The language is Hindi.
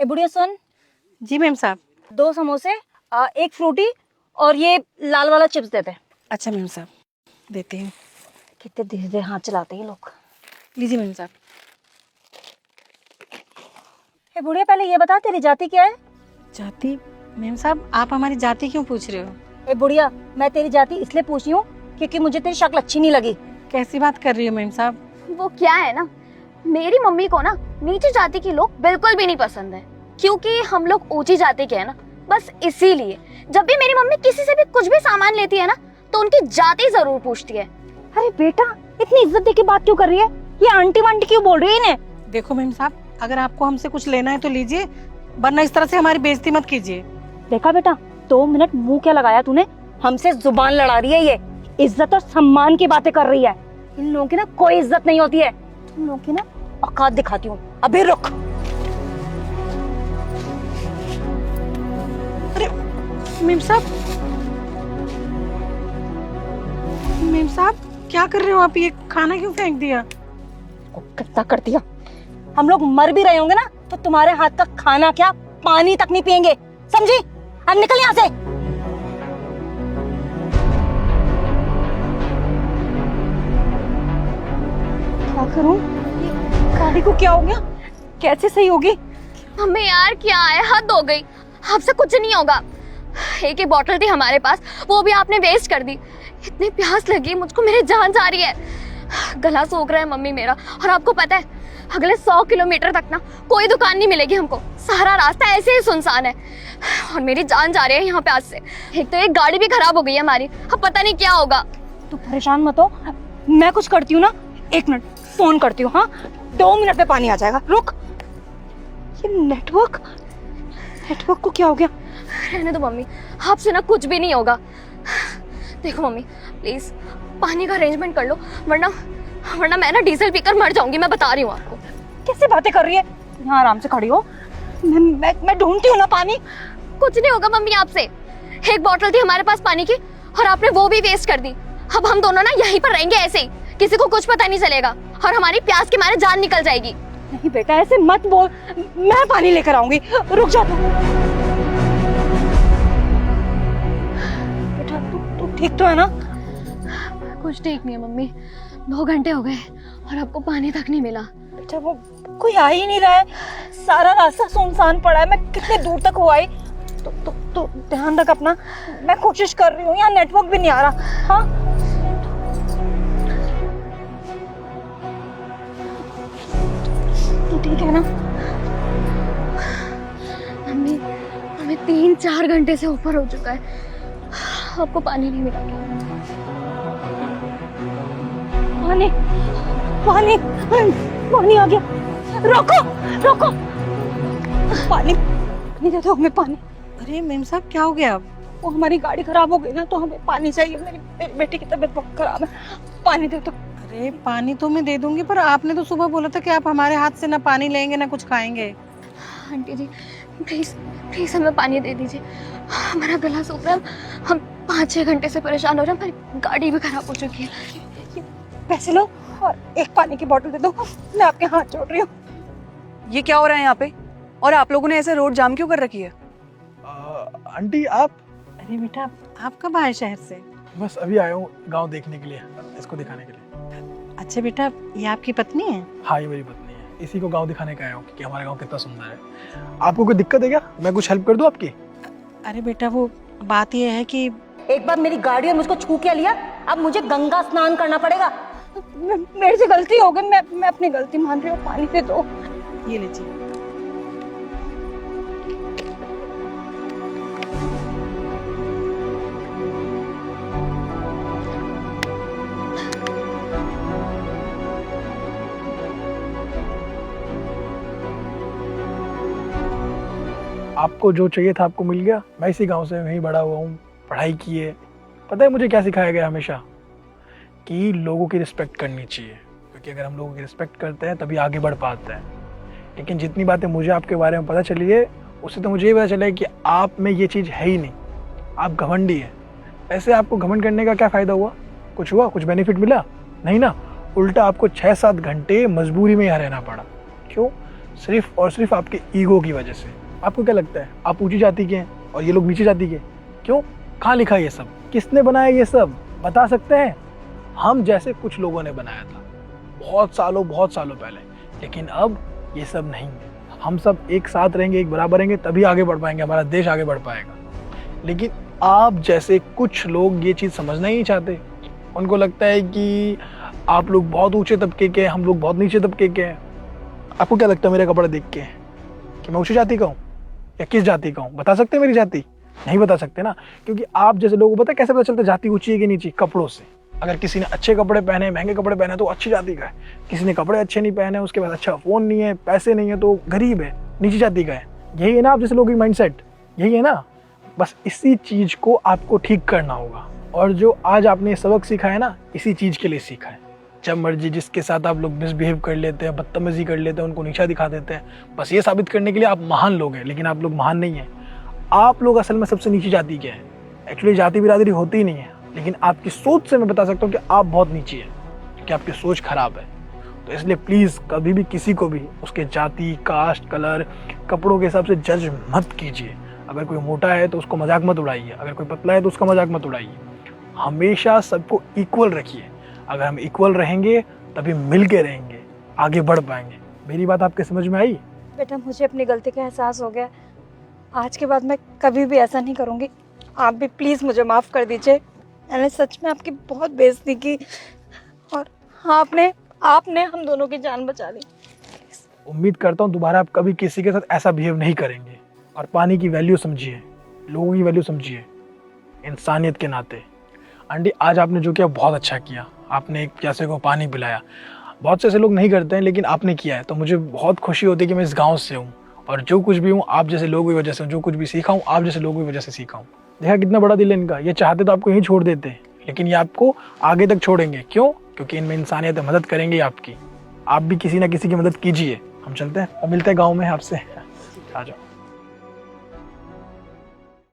ए बुढ़िया सुन, जी मैम साहब। 2 समोसे, एक फ्रूटी और ये लाल वाला चिप्स देते हैं। अच्छा मैम साहब, देती हूँ। कितने धीरे धीरे हाथ चलाते हैं लोग। लीजिए मैम साहब। ए बुढ़िया पहले ये बता तेरी जाति क्या है? जाति? मैम साहब आप हमारी जाति क्यों पूछ रहे हो? ए बुढ़िया मैं तेरी जाति इसलिए पूछ रही हूँ क्योंकि मुझे तेरी शक्ल अच्छी नहीं लगी। कैसी बात कर रही हो मैम साहब? वो क्या है ना, मेरी मम्मी को ना नीची जाति के लोग बिल्कुल भी नहीं पसंद है, क्योंकि हम लोग ऊंची जाति के हैं ना। बस इसीलिए जब भी मेरी मम्मी किसी से भी कुछ भी सामान लेती है ना तो उनकी जाति जरूर पूछती है। अरे बेटा इतनी इज्जत दे के बात क्यों कर रही है? ये आंटी वांटी क्यों बोल रही है इन्हें? देखो मैम साहब, अगर आपको हमसे कुछ लेना है तो लीजिए, वरना इस तरह से हमारी बेइज्जती मत कीजिए। देखा बेटा 2 मिनट मुंह क्या लगाया तूने? हमसे जुबान लड़ा रही है ये, इज्जत और सम्मान की बातें कर रही है। इन लोगों की ना कोई इज्जत नहीं होती है। तुम लोगों की ना औकात दिखाती हूँ, अभी रुक। अरे मैम साहब, मैम साहब क्या कर रहे हो आप? ये खाना क्यों फेंक दिया? कितना कर दिया। हम लोग मर भी रहे होंगे ना तो तुम्हारे हाथ का खाना क्या पानी तक नहीं पियेंगे, समझी? अब निकल यहाँ से। क्या करूं? गाड़ी को क्या हो गया? कैसे सही होगी? मम्मी यार क्या है, हद हो गई। आपसे कुछ नहीं होगा। एक ही बॉटल थी हमारे पास, वो भी आपने वेस्ट कर दी। इतनी प्यास लगी मुझको, मेरी जान जा रही है। गला सूख रहा है मम्मी मेरा। और आपको पता है अगले 100 किलोमीटर तक ना कोई दुकान नहीं मिलेगी हमको। सारा रास्ता ऐसे ही सुनसान है और मेरी जान जा रही है यहाँ पे आज से। एक तो एक गाड़ी भी खराब हो गई है हमारी, अब पता नहीं क्या होगा। तू परेशान मत हो, मैं कुछ करती हूँ ना। 1 मिनट फोन करती हूँ। हाँ 2 मिनट में पानी आ जाएगा, रुक। ये नेटवर्क को क्या हो गया? रहने दो मम्मी, आपसे ना कुछ भी नहीं होगा। देखो मम्मी प्लीज पानी का अरेंजमेंट कर लो, वरना मैं ना डीजल पीकर मर जाऊंगी, मैं बता रही हूँ आपको। कैसे बातें कर रही है? यहाँ आराम से खड़ी हो, मैं ढूंढती हूँ ना पानी। कुछ नहीं होगा मम्मी आपसे। एक बोतल थी हमारे पास पानी की और आपने वो भी वेस्ट कर दी। अब हम दोनों ना यहीं पर रहेंगे ऐसे ही, किसी को कुछ पता नहीं चलेगा और हमारी प्यास के मारे जान निकल जाएगी। नहीं बेटा ऐसे मत बोल, मैं पानी लेकर आऊंगी, रुक जा तू। बेटा तू ठीक तो है ना? कुछ ठीक नहीं है मम्मी, 2 घंटे हो गए और आपको पानी तक नहीं मिला। बेटा वो कोई आ ही नहीं रहा है, सारा रास्ता सुनसान पड़ा है। मैं कितने दूर तक हो आई। तो ध्यान रख अपना, मैं कोशिश कर रही हूँ। यहाँ नेटवर्क भी नहीं आ रहा। हाँ तू ठीक है ना? मम्मी हमें 3-4 घंटे से ऊपर हो चुका है, आपको पानी नहीं मिला क्या? पानी आ गया। रोको पानी दे दो हमें, पानी। अरे मैम साहब क्या हो गया? वो हमारी गाड़ी खराब हो गई ना तो हमें पानी चाहिए। मेरी बेटी की तबीयत बहुत खराब है, पानी दे दो। अरे पानी तो मैं दे दूंगी, पर आपने तो सुबह बोला था कि आप हमारे हाथ से ना पानी लेंगे ना कुछ खाएंगे। आंटी जी प्लीज हमें पानी दे दीजिए, हमारा गला सूख रहा है। हम 5-6 घंटे से परेशान हो रहे हैं, हमारी गाड़ी भी खराब हो चुकी है। पैसे लो और एक पानी की बोतल दे दो, मैं आपके हाथ जोड़ रही हूँ। ये क्या हो रहा है यहाँ पे? और आप लोगों ने ऐसे रोड जाम क्यों कर रखी है? आंटी आप? अरे बेटा आप कब आए शहर से? बस अभी आया हूँ गांव देखने के लिए, इसको दिखाने के लिए। अच्छा बेटा ये आपकी पत्नी है? हाँ ये मेरी पत्नी है, इसी को गांव दिखाने का आया हूँ कि हमारा गांव कितना सुंदर है। आपको कोई दिक्कत है क्या? मैं कुछ हेल्प कर दूँ आपकी? अरे बेटा वो बात ये है कि एक बार मेरी गाड़ी और मुझको छू क्या लिया, अब मुझे गंगा स्नान करना पड़ेगा। मेरे से गलती हो गई, मैं अपनी गलती मान रही हूँ। पानी दे दो। ये लीजिए। आपको जो चाहिए था आपको मिल गया। मैं इसी गांव से वहीं बड़ा हुआ हूँ, पढ़ाई की है। पता है मुझे क्या सिखाया गया हमेशा? कि लोगों की रिस्पेक्ट करनी चाहिए, क्योंकि अगर हम लोगों की रिस्पेक्ट करते हैं तभी आगे बढ़ पाते हैं। लेकिन जितनी बातें मुझे आपके बारे में पता चली है उससे तो मुझे ये पता चला है कि आप में ये चीज़ है ही नहीं, आप घमंडी है। ऐसे आपको घमंड करने का क्या फ़ायदा हुआ? कुछ हुआ? कुछ बेनिफिट मिला? नहीं ना, उल्टा आपको 6-7 घंटे मजबूरी में यहाँ रहना पड़ा। क्यों? सिर्फ और सिर्फ आपके ईगो की वजह से। आपको क्या लगता है आप ऊंची जाति के हैं और ये लोग नीचे जाति के? क्यों? कहाँ लिखा है ये सब? किसने बनाया ये सब? बता सकते हैं? हम जैसे कुछ लोगों ने बनाया था बहुत सालों पहले, लेकिन अब ये सब नहीं है। हम सब एक साथ रहेंगे, एक बराबर रहेंगे, तभी आगे बढ़ पाएंगे, हमारा देश आगे बढ़ पाएगा। लेकिन आप जैसे कुछ लोग ये चीज़ समझना ही नहीं चाहते। उनको लगता है कि आप लोग बहुत ऊंचे तबके के हैं, हम लोग बहुत नीचे तबके के हैं। आपको क्या लगता है मेरा कपड़ा देख के कि मैं ऊंची जाति का हूँ या किस जाति का हूँ? बता सकते हैं मेरी जाति? नहीं बता सकते ना, क्योंकि आप जैसे लोगों को पता है कैसे पता चलता है जाति ऊंची है कि नीची? कपड़ों से। अगर किसी ने अच्छे कपड़े पहने, महंगे कपड़े पहने तो अच्छी जाति का है। किसी ने कपड़े अच्छे नहीं पहने, उसके पास अच्छा फोन नहीं है, पैसे नहीं है, तो गरीब है, नीची जाति का है। यही है ना आप जैसे लोगों की माइंडसेट? यही है ना? बस इसी चीज को आपको ठीक करना होगा। और जो आज आपने सबक सीखा है ना, इसी चीज के लिए सीखा है। जब मर्जी जिसके साथ आप लोग मिसबिहेव कर लेते हैं, बदतमीजी कर लेते हैं, उनको नीचा दिखा देते हैं, बस ये साबित करने के लिए आप महान लोग हैं। लेकिन आप लोग महान नहीं हैं। आप लोग असल में सबसे नीची जाति के हैं। एक्चुअली जाति बिरादरी होती ही नहीं है, लेकिन आपकी सोच से मैं बता सकता हूँ कि आप बहुत नीची है, क्योंकि आपकी सोच खराब है। तो इसलिए प्लीज़ कभी भी किसी को भी उसके जाति, कास्ट, कलर, कपड़ों के हिसाब से जज मत कीजिए। अगर कोई मोटा है तो उसको मजाक मत उड़ाइए, अगर कोई पतला है तो उसका मजाक मत उड़ाइए। हमेशा सबको इक्वल रखिए। अगर हम इक्वल रहेंगे तभी मिल के रहेंगे, आगे बढ़ पाएंगे। मेरी बात आपके समझ में आई? बेटा मुझे अपनी गलती का एहसास हो गया। आज के बाद मैं कभी भी ऐसा नहीं करूँगी। आप भी प्लीज़ मुझे माफ़ कर दीजिए। मैंने सच में आपकी बहुत बेइज्जती की और आपने हम दोनों की जान बचा ली। उम्मीद करता हूँ दोबारा आप कभी किसी के साथ ऐसा बिहेव नहीं करेंगे। और पानी की वैल्यू समझिए, लोगों की वैल्यू समझिए, इंसानियत के नाते। आंटी आज आपने जो किया बहुत अच्छा किया। आपने एक प्यासे को पानी पिलाया। बहुत से ऐसे लोग नहीं करते हैं, लेकिन आपने किया है, तो मुझे बहुत खुशी होती है कि मैं इस गांव से हूँ और जो कुछ भी हूँ आप जैसे लोगों की वजह से, जो कुछ भी सीखा हूँ आप जैसे लोगों की वजह से सीखा हूँ। देखा कितना बड़ा दिल है इनका। ये चाहते तो आपको यहीं छोड़ देते, लेकिन ये आपको आगे तक छोड़ेंगे। क्यों? क्योंकि इनमें इंसानियत है, मदद करेंगे आपकी। आप भी किसी ना किसी की मदद कीजिए। हम चलते हैं और मिलते हैं गाँव में आपसे। आ जाओ।